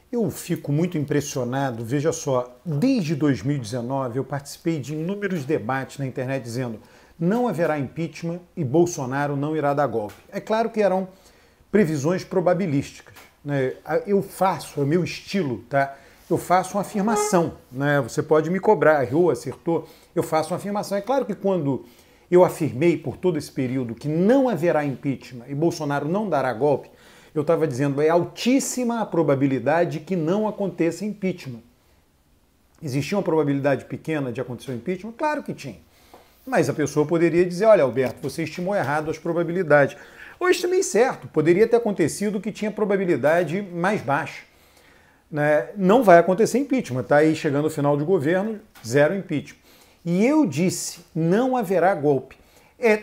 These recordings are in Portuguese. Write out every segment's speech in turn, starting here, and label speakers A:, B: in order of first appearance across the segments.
A: Eu fico muito impressionado, veja só, desde 2019 eu participei de inúmeros debates na internet dizendo não haverá impeachment e Bolsonaro não irá dar golpe. É claro que eram previsões probabilísticas, né? Eu faço, é o meu estilo, tá? Eu faço uma afirmação, né? Você pode me cobrar, errou, acertou, eu faço uma afirmação. É claro que quando eu afirmei por todo esse período que não haverá impeachment e Bolsonaro não dará golpe, eu estava dizendo, é altíssima a probabilidade que não aconteça impeachment. Existia uma probabilidade pequena de acontecer o impeachment? Claro que tinha. Mas a pessoa poderia dizer, olha, Alberto, você estimou errado as probabilidades. Ou estimei certo, poderia ter acontecido que tinha probabilidade mais baixa. Né? Não vai acontecer impeachment, está aí chegando o final de governo, zero impeachment. E eu disse, não haverá golpe.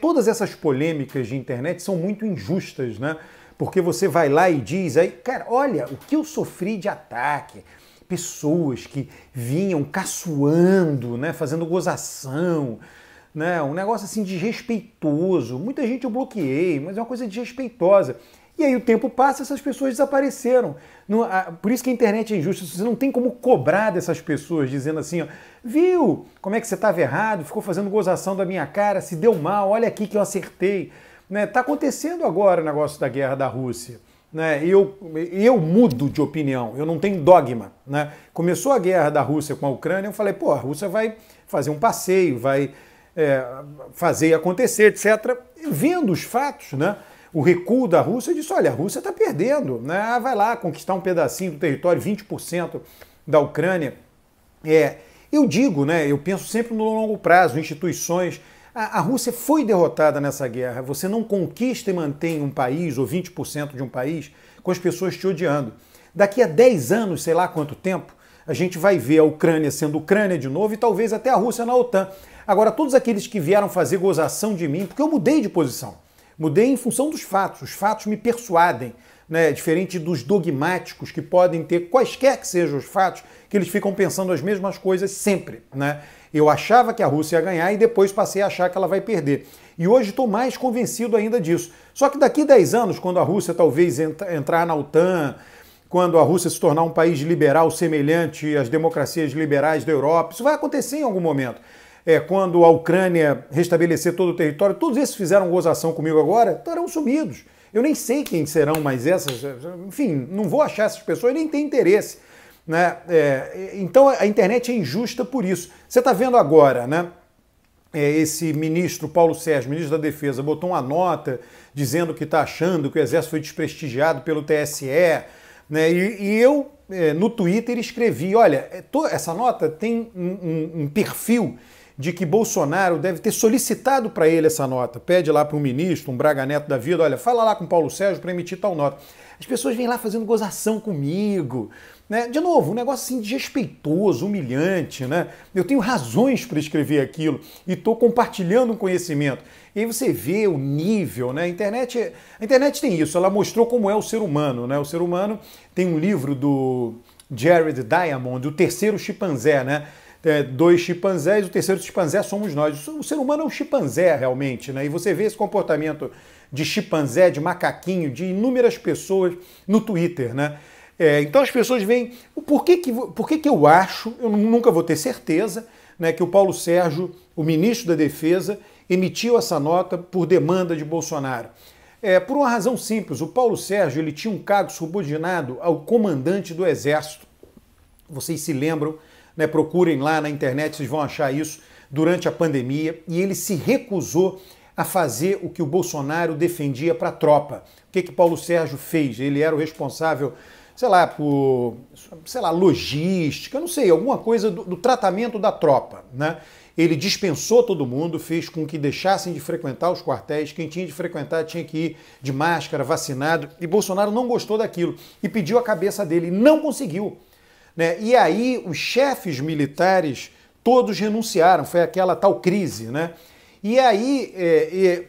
A: Todas essas polêmicas de internet são muito injustas, né? Porque você vai lá e diz, aí, cara, olha, o que eu sofri de ataque, pessoas que vinham caçoando, né, fazendo gozação, né, um negócio assim desrespeitoso. Muita gente eu bloqueei, mas é uma coisa desrespeitosa. E aí o tempo passa, essas pessoas desapareceram. Por isso que a internet é injusta, você não tem como cobrar dessas pessoas, dizendo assim, ó, viu como é que você estava errado, ficou fazendo gozação da minha cara, se deu mal, olha aqui que eu acertei. Está acontecendo agora o negócio da guerra da Rússia. Né? Eu mudo de opinião, eu não tenho dogma. Né? Começou a guerra da Rússia com a Ucrânia, eu falei, pô, a Rússia vai fazer um passeio, vai fazer acontecer, etc. Vendo os fatos, né? O recuo da Rússia, eu disse, olha, a Rússia está perdendo, né? Vai lá conquistar um pedacinho do território, 20% da Ucrânia. Eu digo, né? Eu penso sempre no longo prazo, instituições. A Rússia foi derrotada nessa guerra. Você não conquista e mantém um país, ou 20% de um país, com as pessoas te odiando. Daqui a 10 anos, sei lá quanto tempo, a gente vai ver a Ucrânia sendo Ucrânia de novo e talvez até a Rússia na OTAN. Agora, todos aqueles que vieram fazer gozação de mim, porque eu mudei de posição, mudei em função dos fatos. Os fatos me persuadem, né? Diferente dos dogmáticos que podem ter, quaisquer que sejam os fatos, que eles ficam pensando as mesmas coisas sempre, né? Eu achava que a Rússia ia ganhar e depois passei a achar que ela vai perder. E hoje estou mais convencido ainda disso. Só que daqui a 10 anos, quando a Rússia talvez entrar na OTAN, quando a Rússia se tornar um país liberal semelhante às democracias liberais da Europa, isso vai acontecer em algum momento. Quando a Ucrânia restabelecer todo o território, todos esses fizeram gozação comigo agora, estarão sumidos. Eu nem sei quem serão mais essas, enfim, não vou achar essas pessoas, nem tenho interesse. Né? Então a internet é injusta por isso. Você está vendo agora, né? Esse ministro Paulo Sérgio, ministro da Defesa, botou uma nota dizendo que está achando que o Exército foi desprestigiado pelo TSE, né? E eu, no Twitter, escrevi, olha, essa nota tem um perfil de que Bolsonaro deve ter solicitado para ele essa nota. Pede lá para um ministro, um Braga Neto da vida, olha, fala lá com Paulo Sérgio para emitir tal nota. As pessoas vêm lá fazendo gozação comigo, né? De novo, um negócio assim desrespeitoso, humilhante, né? Eu tenho razões para escrever aquilo e estou compartilhando um conhecimento. E aí você vê o nível, né? A internet tem isso, ela mostrou como é o ser humano, né? O ser humano tem um livro do Jared Diamond, O Terceiro Chimpanzé, né? 2 chimpanzés, o terceiro chimpanzé somos nós. O ser humano é um chimpanzé realmente, né? E você vê esse comportamento de chimpanzé, de macaquinho, de inúmeras pessoas no Twitter, né? Então as pessoas veem, por que eu acho, eu nunca vou ter certeza, né, que o Paulo Sérgio, o ministro da Defesa, emitiu essa nota por demanda de Bolsonaro. Por uma razão simples, o Paulo Sérgio ele tinha um cargo subordinado ao comandante do Exército. Vocês se lembram, né, procurem lá na internet, vocês vão achar isso, durante a pandemia, e ele se recusou a fazer o que o Bolsonaro defendia para a tropa. O que Paulo Sérgio fez? Ele era o responsável, sei lá, por, logística, não sei, alguma coisa do tratamento da tropa, né? Ele dispensou todo mundo, fez com que deixassem de frequentar os quartéis, quem tinha de frequentar tinha que ir de máscara, vacinado, e Bolsonaro não gostou daquilo e pediu a cabeça dele, e não conseguiu. Né? E aí os chefes militares todos renunciaram, foi aquela tal crise, né? E aí,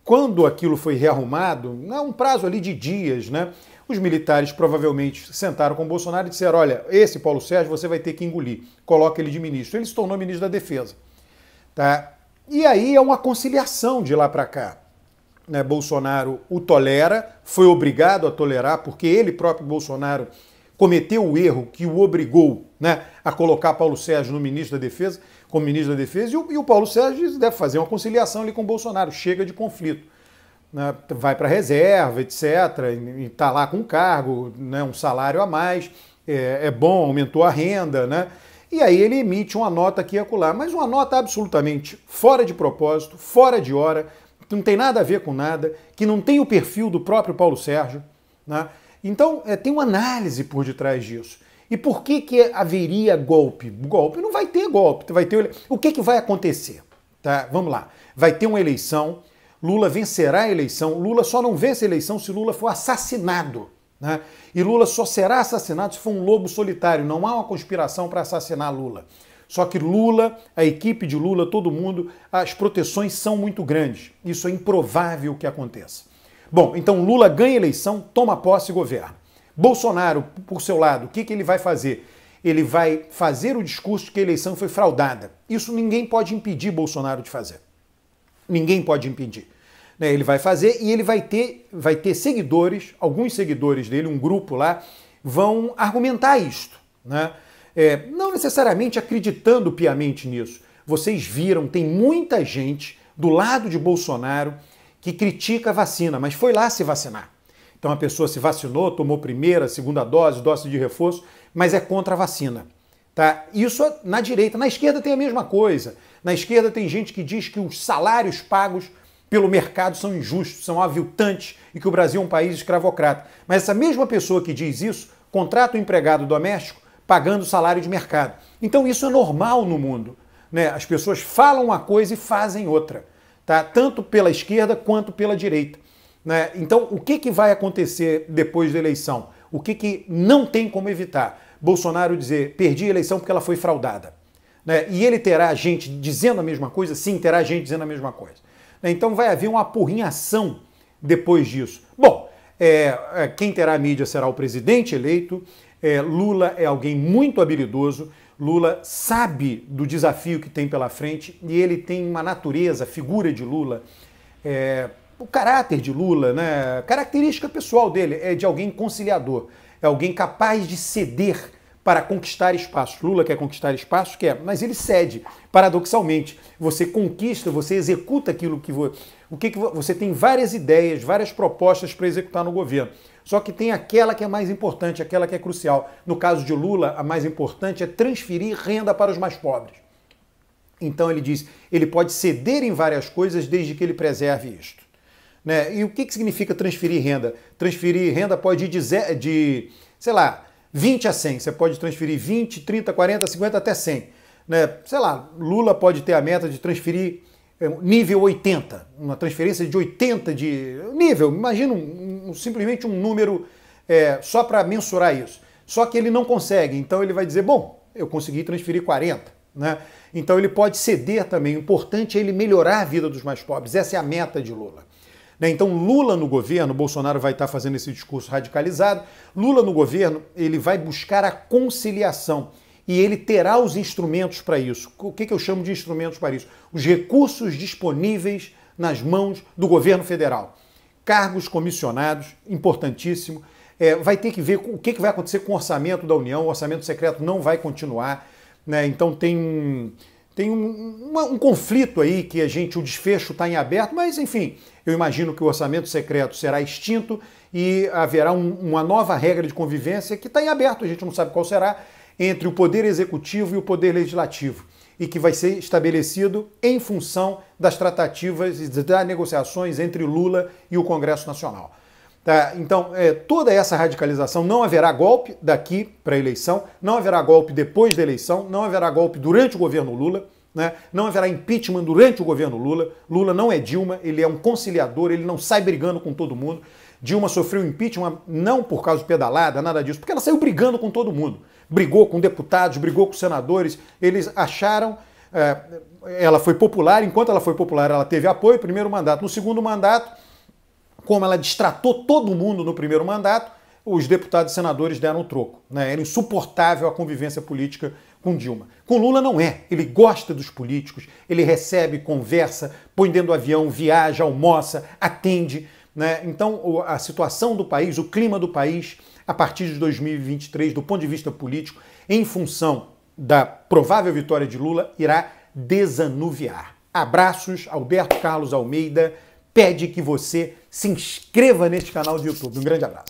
A: quando aquilo foi rearrumado, um prazo ali de dias, né? Os militares provavelmente sentaram com o Bolsonaro e disseram, olha, esse Paulo Sérgio você vai ter que engolir, coloca ele de ministro. Ele se tornou ministro da Defesa. Tá? E aí é uma conciliação de lá para cá. Né? Bolsonaro o tolera, foi obrigado a tolerar, porque ele próprio, Bolsonaro, cometeu o erro que o obrigou, né, a colocar Paulo Sérgio no ministro da Defesa, como ministro da Defesa, e o Paulo Sérgio deve fazer uma conciliação ali com o Bolsonaro, chega de conflito. Né, vai para a reserva, etc., e está lá com cargo, né, um salário a mais, é bom, aumentou a renda, né? E aí ele emite uma nota aqui e acolá, mas uma nota absolutamente fora de propósito, fora de hora, que não tem nada a ver com nada, que não tem o perfil do próprio Paulo Sérgio, né? Então tem uma análise por detrás disso. E por que haveria golpe? Golpe não vai ter golpe, vai ter... O que vai acontecer? Tá? Vamos lá. Vai ter uma eleição, Lula vencerá a eleição, Lula só não vence a eleição se Lula for assassinado. Né? E Lula só será assassinado se for um lobo solitário, não há uma conspiração para assassinar Lula. Só que Lula, a equipe de Lula, todo mundo, as proteções são muito grandes. Isso é improvável que aconteça. Bom, então Lula ganha a eleição, toma posse e governa. Bolsonaro, por seu lado, o que ele vai fazer? Ele vai fazer o discurso de que a eleição foi fraudada. Isso ninguém pode impedir Bolsonaro de fazer. Ninguém pode impedir. Ele vai fazer e ele vai ter seguidores, alguns seguidores dele, um grupo lá, vão argumentar isto. Né? Não necessariamente acreditando piamente nisso. Vocês viram, tem muita gente do lado de Bolsonaro que critica a vacina, mas foi lá se vacinar. Então a pessoa se vacinou, tomou primeira, segunda dose, dose de reforço, mas é contra a vacina. Tá? Isso na direita. Na esquerda tem a mesma coisa. Na esquerda tem gente que diz que os salários pagos pelo mercado são injustos, são aviltantes e que o Brasil é um país escravocrata. Mas essa mesma pessoa que diz isso contrata um empregado doméstico pagando salário de mercado. Então isso é normal no mundo. Né? As pessoas falam uma coisa e fazem outra. Tá? Tanto pela esquerda quanto pela direita. Né? Então o que vai acontecer depois da eleição? O que não tem como evitar? Bolsonaro dizer, perdi a eleição porque ela foi fraudada. Né? E ele terá gente dizendo a mesma coisa? Sim, terá gente dizendo a mesma coisa. Então vai haver uma apurrinhação depois disso. Bom, quem terá a mídia será o presidente eleito, Lula é alguém muito habilidoso, Lula sabe do desafio que tem pela frente e ele tem uma natureza, a figura de Lula, o caráter de Lula, né, a característica pessoal dele é de alguém conciliador, é alguém capaz de ceder para conquistar espaços. Lula quer conquistar espaços? Quer, mas ele cede, paradoxalmente. Você conquista, você executa aquilo que você tem várias ideias, várias propostas para executar no governo. Só que tem aquela que é mais importante, aquela que é crucial. No caso de Lula, a mais importante é transferir renda para os mais pobres. Então ele diz, ele pode ceder em várias coisas desde que ele preserve isto. Né? E o que significa transferir renda? Transferir renda pode ir de sei lá, 20 a 100, você pode transferir 20, 30, 40, 50 até 100. Né? Sei lá, Lula pode ter a meta de transferir nível 80, uma transferência de 80 de nível, imagina simplesmente um número só para mensurar isso. Só que ele não consegue, então ele vai dizer, bom, eu consegui transferir 40. Né? Então ele pode ceder também, o importante é ele melhorar a vida dos mais pobres, essa é a meta de Lula. Então Lula no governo, Bolsonaro vai estar fazendo esse discurso radicalizado, Lula no governo, ele vai buscar a conciliação e ele terá os instrumentos para isso. O que eu chamo de instrumentos para isso? Os recursos disponíveis nas mãos do governo federal. Cargos comissionados, importantíssimo. Vai ter que ver o que vai acontecer com o orçamento da União, o orçamento secreto não vai continuar. Né? Então tem um conflito aí que o desfecho está em aberto, mas enfim, eu imagino que o orçamento secreto será extinto e haverá uma nova regra de convivência que está em aberto, a gente não sabe qual será, entre o poder executivo e o poder legislativo, e que vai ser estabelecido em função das tratativas e das negociações entre Lula e o Congresso Nacional. Tá? Então, toda essa radicalização, não haverá golpe daqui para a eleição, não haverá golpe depois da eleição, não haverá golpe durante o governo Lula, né? Não haverá impeachment durante o governo Lula. Lula não é Dilma, ele é um conciliador, ele não sai brigando com todo mundo. Dilma sofreu impeachment não por causa de pedalada, nada disso, porque ela saiu brigando com todo mundo. Brigou com deputados, brigou com senadores, eles acharam... ela foi popular, enquanto ela foi popular, ela teve apoio, primeiro mandato. No segundo mandato, como ela destratou todo mundo no primeiro mandato, os deputados e senadores deram o troco. Né? Era insuportável a convivência política com Dilma. Com Lula não é. Ele gosta dos políticos, ele recebe, conversa, põe dentro do avião, viaja, almoça, atende. né? Então a situação do país, o clima do país, a partir de 2023, do ponto de vista político, em função da provável vitória de Lula, irá desanuviar. Abraços, Alberto Carlos Almeida pede que você se inscreva neste canal do YouTube. Um grande abraço.